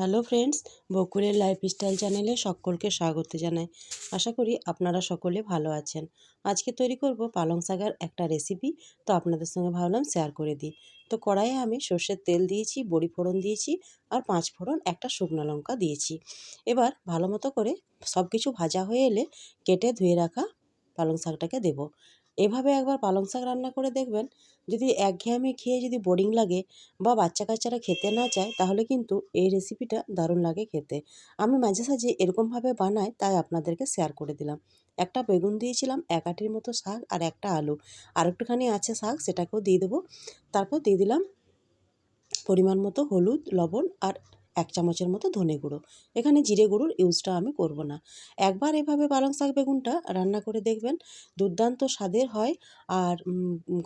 Hello friends, বকুলের lifestyle চ্যানেলে সকলকে স্বাগত জানাই। আশা করি আপনারা সকলে ভালো আছেন। আজকে তৈরি করব পালং শাকের একটা রেসিপি। তো আপনাদের সঙ্গে ভাবলাম শেয়ার করে দিই। তো কড়াইয়ে আমি সর্ষের তেল দিয়েছি, বড়ি ফোড়ন দিয়েছি আর 5 ফোড়ন, একটা শুকনো লঙ্কা দিয়েছি। এবার ভালো মতো করে সব কিছু ভাজা হয়ে এলে কেটে ধুয়ে রাখা পালং শাকটাকে দেব। এভাবে একবার পালং শাক রান্না করে দেখবেন। যদি একঘেয়েমি খেয়ে যদি বোরিং লাগে বা বাচ্চা কাচ্চারা খেতে না চায়, তাহলে কিন্তু এই রেসিপিটা দারুণ লাগে খেতে। আমি মাঝে সাঝে এরকমভাবে বানাই, তাই আপনাদেরকে শেয়ার করে দিলাম। একটা বেগুন দিয়েছিলাম, এক আটির মতো শাক আর একটা আলু, আর একটুখানি আছে শাক, সেটাকেও দিয়ে দেবো। তারপর দিয়ে দিলাম পরিমাণ মতো হলুদ, লবণ আর 1 চামচের মতো ধনে গুঁড়ো। এখানে জিরে গুঁড়োর ইউজটা আমি করব না। একবার এভাবে পালং শাক বেগুনটা রান্না করে দেখবেন, দুর্দান্ত স্বাদের হয়। আর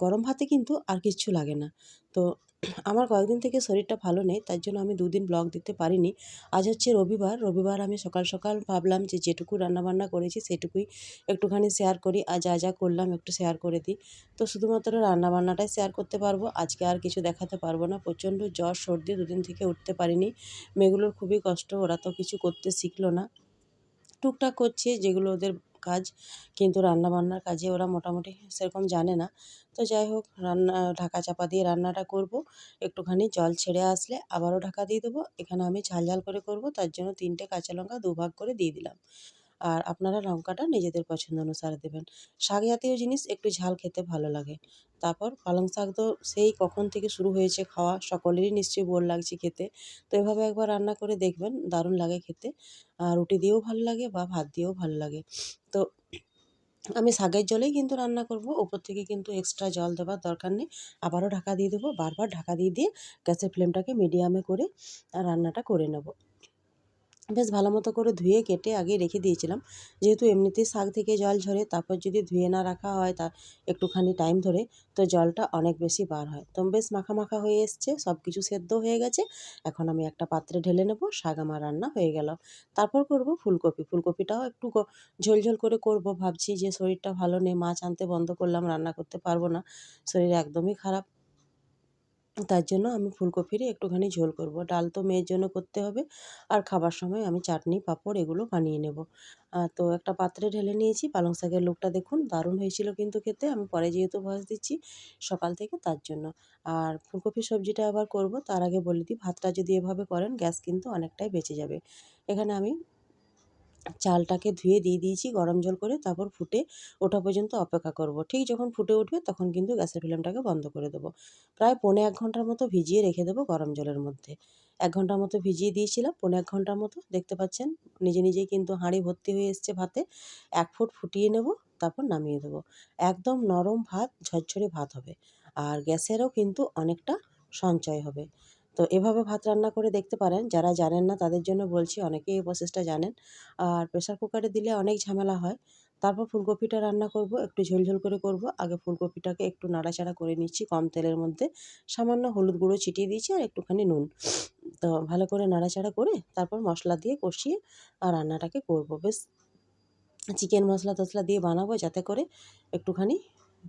গরম ভাতে কিন্তু আর কিচ্ছু লাগে না। তো আমার কয়েকদিন থেকে শরীরটা ভালো নেই, তার জন্য আমি 2 দিন ব্লগ দিতে পারিনি। আজ হচ্ছে রবিবার। রবিবার আমি সকাল সকাল ভাবলাম যে যেটুকু রান্নাবান্না করেছি সেটুকুই একটুখানি শেয়ার করি, আর যা যা করলাম একটু শেয়ার করে দিই। তো শুধুমাত্র রান্নাবান্নাটাই শেয়ার করতে পারবো, আজকে আর কিছু দেখাতে পারবো না। প্রচণ্ড জ্বর সর্দি, 2 দিন থেকে উঠতে পারিনি। মেয়েগুলোর খুবই কষ্ট, ওরা তো কিছু করতে শিখলো না। টুকটাক করছে যেগুলো ওদের কাজ, কিন্তু রান্নাবান্নার কাজে ওরা মোটামুটি সেরকম জানে না। তো যাই হোক, ঢাকা চাপা দিয়ে রান্নাটা করব। একটুখানি জল ছেড়ে আসলে আবারও ঢাকা দিয়ে দেবো। এখানে আমি ঝাল ঝাল করে করব, তার জন্য 3টে কাঁচা লঙ্কা 2 ভাগ করে দিয়ে দিলাম। আর আপনারা লঙ্কাটা নিজেদের পছন্দ অনুসারে দেবেন। শাক জাতীয় জিনিস একটু ঝাল খেতে ভালো লাগে। তারপর পালং শাক তো সেই কখন থেকে শুরু হয়েছে খাওয়া, সকলেরই নিশ্চয়ই বোর লাগছে খেতে। তো এভাবে একবার রান্না করে দেখবেন, দারুণ লাগে খেতে। রুটি দিয়েও ভালো লাগে বা ভাত দিয়েও ভালো লাগে। তো আমি শাকের জলেই কিন্তু রান্না করব, ওপর থেকে কিন্তু এক্সট্রা জল দেওয়ার দরকার নেই। আবারও ঢাকা দিয়ে দেবো, বারবার ঢাকা দিয়ে দিয়ে গ্যাসের ফ্লেমটাকে মিডিয়ামে করে রান্নাটা করে নেব। বেশ ভালো মতো করে ধুয়ে কেটে আগে রেখে দিয়েছিলাম। যেহেতু এমনিতেই শাক থেকে জল ঝরে, তারপর যদি ধুয়ে না রাখা হয় তা একটুখানি টাইম ধরে, তো জলটা অনেক বেশি বার হয়। তো বেশ মাখা মাখা হয়ে এসছে, সব কিছু সেদ্ধ হয়ে গেছে। এখন আমি একটা পাত্রে ঢেলে নেব, শাক আমার রান্না হয়ে গেল। তারপর করব ফুলকপি। ফুলকপিটাও একটু ঝোল ঝোল করে করব। ভাবছি যে শরীরটা ভালো নেই, মাছ আনতে বন্ধ করলাম, রান্না করতে পারবো না, শরীর একদমই খারাপ। তার জন্য আমি ফুলকপিরই একটুখানি ঝোল করব। ডাল তো মেয়ের জন্য করতে হবে, আর খাবার সময় আমি চাটনি, পাঁপড় এগুলো বানিয়ে নেব। তো একটা পাত্রে ঢেলে নিয়েছি। পালং শাকের লুকটা দেখুন, দারুণ হয়েছিল কিন্তু খেতে। আমি পরে যেহেতু ভয়েস দিচ্ছি সকাল থেকে, তার জন্য। আর ফুলকপির সবজিটা আবার করব, তার আগে বলে দিই, ভাতটা যদি এভাবে করেন গ্যাস কিন্তু অনেকটাই বেঁচে যাবে। এখানে আমি চালটাকে ধুয়ে দিয়ে দিয়েছি গরম জল করে, তারপর ফুটে ওঠা পর্যন্ত অপেক্ষা করব। ঠিক যখন ফুটে উঠবে তখন কিন্তু গ্যাসের ফ্লেমটাকে বন্ধ করে দেবো। প্রায় পৌনে 1 ঘন্টার মতো ভিজিয়ে রেখে দেবো গরম জলের মধ্যে। 1 ঘন্টার মতো ভিজিয়ে দিয়েছিলাম, পৌনে 1 ঘন্টার মতো। দেখতে পাচ্ছেন নিজে নিজেই কিন্তু হাঁড়ি ভর্তি হয়ে এসছে ভাতে। 1 ফুট ফুটিয়ে নেব, তারপর নামিয়ে দেবো। একদম নরম ভাত, ঝরঝরে ভাত হবে। আর গ্যাসেরও কিন্তু অনেকটা সঞ্চয় হবে। তো এভাবে ভাত রান্না করে দেখতে পারেন। যারা জানেন না তাদের জন্য বলছি, অনেকেই এই প্রসেসটা জানেন। আর প্রেসার কুকারে দিলে অনেক ঝামেলা হয়। তারপর ফুলকপিটা রান্না করব, একটু ঝোল ঝোল করে করব। আগে ফুলকপিটাকে একটু নাড়াচাড়া করে নিচ্ছি কম তেলের মধ্যে। সামান্য হলুদ গুঁড়ো ছিটিয়ে দিয়েছি আর একটুখানি নুন। তো ভালো করে নাড়াচাড়া করে তারপর মশলা দিয়ে কষিয়ে রান্নাটাকে করব। বেশ চিকেন মশলা টশলা দিয়ে বানাবো, যাতে করে একটুখানি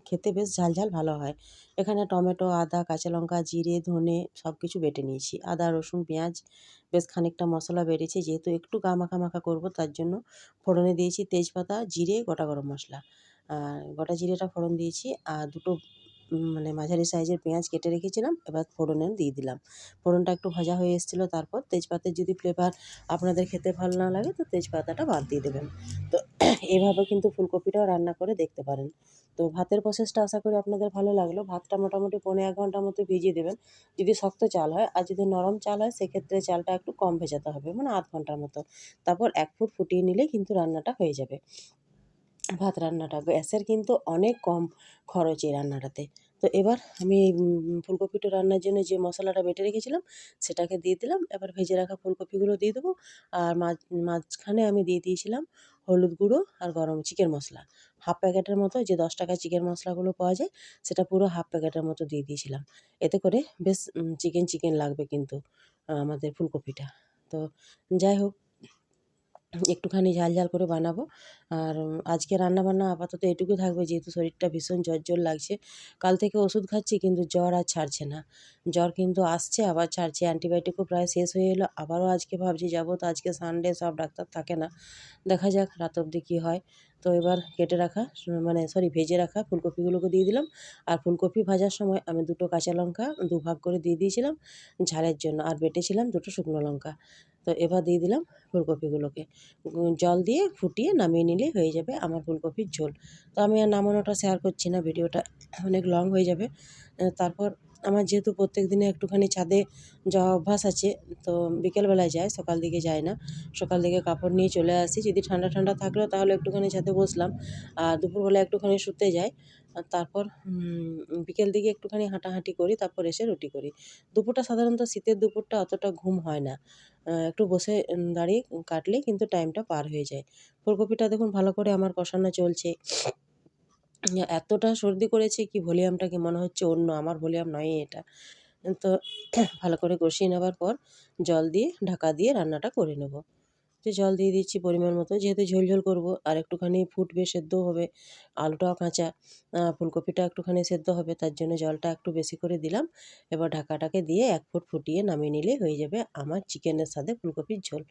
খেতে বেশ ঝাল ঝাল ভালো হয়। এখানে টমেটো, আদা, কাঁচা লঙ্কা, জিরে, ধনে সব কিছু বেটে নিয়েছি। আদা, রসুন, পেঁয়াজ, বেশ খানিকটা মশলা বেড়েছে, যেহেতু একটু গা মাখা মাখা করবো তার জন্য। ফোড়নে দিয়েছি তেজপাতা, জিরে, গোটা গরম মশলা। গোটা জিরেটা ফোড়ন দিয়েছি, আর দুটো মানে মাঝারি সাইজের পেঁয়াজ কেটে রেখেছিলাম, এবার ফোড়নে দিয়ে দিলাম। ফোড়নটা একটু ভাজা হয়ে এসেছিলো, তারপর তেজপাতার যদি ফ্লেভার আপনাদের খেতে ভালো না লাগে তো তেজপাতাটা বাদ দিয়ে দেবেন। তো এভাবে কিন্তু ফুলকপিটাও রান্না করে দেখতে পারেন। তো ভাতের প্রসেসটা আশা করি আপনাদের ভালো লাগলো। ভাতটা মোটামুটি পৌনে 1 ঘন্টার মতো ভিজিয়ে দেবেন, যদি শক্ত চাল হয়। আর যদি নরম চাল হয় সেক্ষেত্রে চালটা একটু কম ভেজাতে হবে, মানে আধ ঘন্টার মতো। তারপর 1 ফুট ফুটিয়ে নিলেই কিন্তু রান্নাটা হয়ে যাবে। ভাত রান্নাটা গ্যাসের কিন্তু অনেক কম খরচ এই রান্নাটাতে। তো এবার আমি ফুলকপিটা রান্নার জন্য যে মশলাটা বেটে রেখেছিলাম সেটাকে দিয়ে দিলাম। এবার ভেজে রাখা ফুলকপিগুলো দিয়ে দেবো। আর মাঝখানে আমি দিয়ে দিয়েছিলাম হলুদ গুঁড়ো আর গরম চিকেন মশলা। হাফ প্যাকেটের মতো, যে 10 টাকার চিকেন মশলাগুলো পাওয়া যায়, সেটা পুরো হাফ প্যাকেটের মতো দিয়ে দিয়েছিলাম। এতে করে বেশ চিকেন চিকেন লাগবে কিন্তু আমাদের ফুলকপিটা। তো যাই হোক, একটুখানি ঝাল ঝাল করে বানাবো। আর আজকে রান্নাবান্না আপাতত এটুকু থাকবে, যেহেতু শরীরটা ভীষণ জ্বর জ্বর লাগছে। কাল থেকে ওষুধ খাচ্ছি কিন্তু জ্বর আর ছাড়ছে না। জ্বর কিন্তু আসছে আবার ছাড়ছে, অ্যান্টিবায়োটিকও প্রায় শেষ হয়ে এলো। আবারও আজকে ভাবছি যাবো, তো আজকে সানডে, সব ডাক্তার থাকে না। দেখা যাক রাত অবধি কী হয়। তো এবার কেটে রাখা মানে সরি ভেজে রাখা ফুলকপিগুলোকে দিয়ে দিলাম। আর ফুলকপি ভাজার সময় আমি 2টো কাঁচা লঙ্কা দুভাগ করে দিয়ে দিয়েছিলাম ঝালের জন্য, আর বেটেছিলাম 2টো শুকনো লঙ্কা। তো এবার দিয়ে দিলাম ফুলকপিগুলোকে। জল দিয়ে ফুটিয়ে নামিয়ে নিলেই হয়ে যাবে আমার ফুলকপির ঝোল। তো আমি আর নামানোটা শেয়ার করছি না, ভিডিওটা অনেক লং হয়ে যাবে। তারপর আমার যেহেতু প্রত্যেক দিনে একটুখানি ছাদে যাওয়া অভ্যাস আছে, তো বিকেলবেলায় যাই, সকাল দিকে যাই না। সকাল দিকে কাপড় নিয়ে চলে আসি, যদি ঠান্ডা ঠান্ডা থাকলো তাহলে একটুখানি ছাদে বসলাম। আর দুপুরবেলা একটুখানি শুতে যাই। আর তারপর বিকেল দিকে একটুখানি হাঁটাহাঁটি করি, তারপর এসে রুটি করি। দুপুরটা সাধারণত শীতের দুপুরটা অতটা ঘুম হয় না। একটু বসে দাঁড়িয়ে কাটলেই কিন্তু টাইমটা পার হয়ে যায়। ফুলকপিটা দেখুন ভালো করে আমার কষানো চলছে। এতটা সর্দি করেছে কি, ভলিউমটা কি মনে হচ্ছে অন্য, আমার ভলিউম নয়ই এটা। তো ভালো করে কষিয়ে নেবার পর জল দিয়ে ঢাকা দিয়ে রান্নাটা করে নেব। তো জল দিয়ে দিচ্ছি পরিমাণ মতো, যেহেতু ঝোল করব আর একটুখানি ফুটবে, সেদ্ধও হবে। আলুটাও কাঁচা, ফুলকপিটা একটুখানি সেদ্ধ হবে, তার জন্য জলটা একটু বেশি করে দিলাম। এবার ঢাকাটাকে দিয়ে 1 ফুট ফুটিয়ে নামিয়ে নিলে হয়ে যাবে আমার চিকেনের সাথে ফুলকপির ঝোল।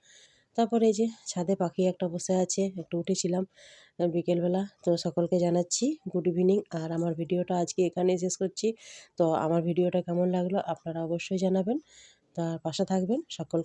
তারপরে এই যে ছাদে পাখি একটা বসে আছে, একটু উঠেছিলাম বিকেলবেলা। তো সকলকে জানাচ্ছি গুড ইভিনিং, আর আমার ভিডিওটা আজকে এখানেই শেষ করছি। তো আমার ভিডিওটা কেমন লাগলো আপনারা অবশ্যই জানাবেন। তার পাশে থাকবেন সকল।